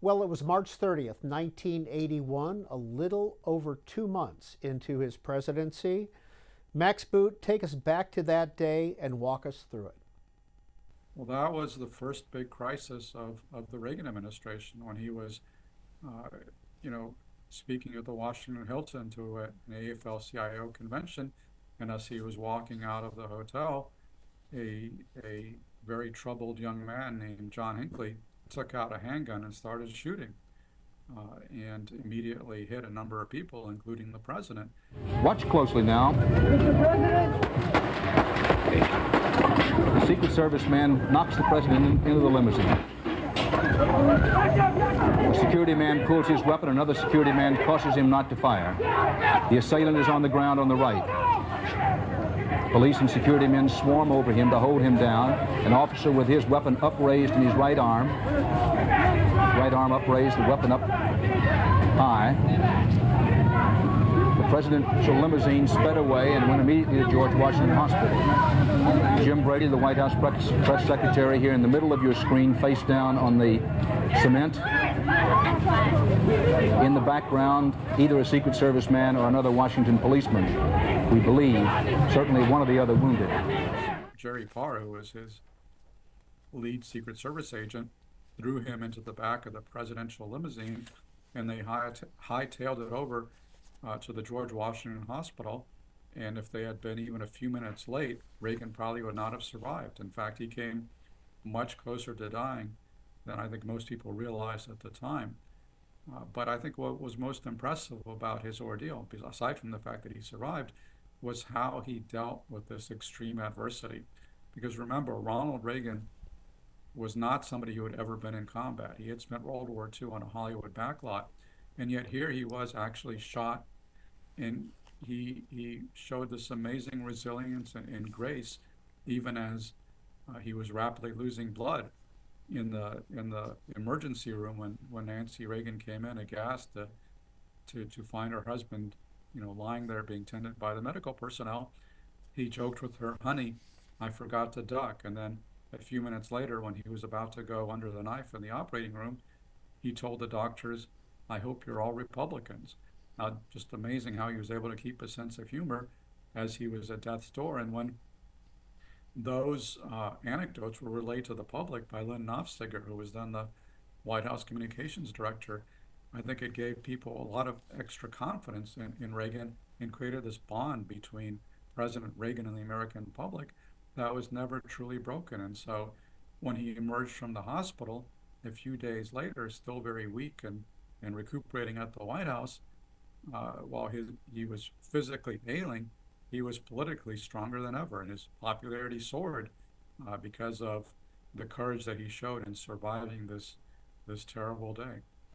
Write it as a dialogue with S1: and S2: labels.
S1: Well, it was March 30th, 1981, a little over 2 months into his presidency. Max Boot, take us back to that day and walk us through it.
S2: Well, that was the first big crisis of the Reagan administration when he was, uh, you know, speaking at the Washington Hilton to an AFL-CIO convention, and as he was walking out of the hotel, a very troubled young man named John Hinckley took out a handgun and started shooting, and immediately hit a number of people, including the president.
S3: Watch closely now. Mr. President! The Secret Service man knocks the president into the limousine. A security man pulls his weapon. Another security man cautions him not to fire. The assailant is on the ground on the right. Police and security men swarm over him to hold him down. An officer with his weapon upraised in his right arm upraised, the weapon up high. The presidential limousine sped away and went immediately to George Washington Hospital. Jim Brady, the White House press secretary, here in the middle of your screen, face down on the cement. In the background, either a Secret Service man or another Washington policeman, we believe, certainly one of the other wounded.
S2: Jerry Parr, who was his lead Secret Service agent, threw him into the back of the presidential limousine, and they hightailed it over to the George Washington Hospital. And if they had been even a few minutes late, Reagan probably would not have survived. In fact, he came much closer to dying than I think most people realized at the time. But I think what was most impressive about his ordeal, aside from the fact that he survived, was how he dealt with this extreme adversity. Because remember, Ronald Reagan was not somebody who had ever been in combat. He had spent World War II on a Hollywood backlot, and yet here he was actually shot, and he showed this amazing resilience and grace, even as he was rapidly losing blood in the emergency room when Nancy Reagan came in aghast to find her husband, lying there being tended by the medical personnel. He joked with her, "Honey, I forgot to duck." And then a few minutes later, when he was about to go under the knife in the operating room, he told the doctors, "I hope you're all Republicans." Now, just amazing how he was able to keep a sense of humor as he was at death's door. And when those anecdotes were relayed to the public by Lynn Nofstiger, who was then the White House communications director, I think it gave people a lot of extra confidence in Reagan and created this bond between President Reagan and the American public that was never truly broken. And so when he emerged from the hospital a few days later, still very weak and recuperating at the White House, while he was physically ailing, he was politically stronger than ever, and his popularity soared because of the courage that he showed in surviving this terrible day.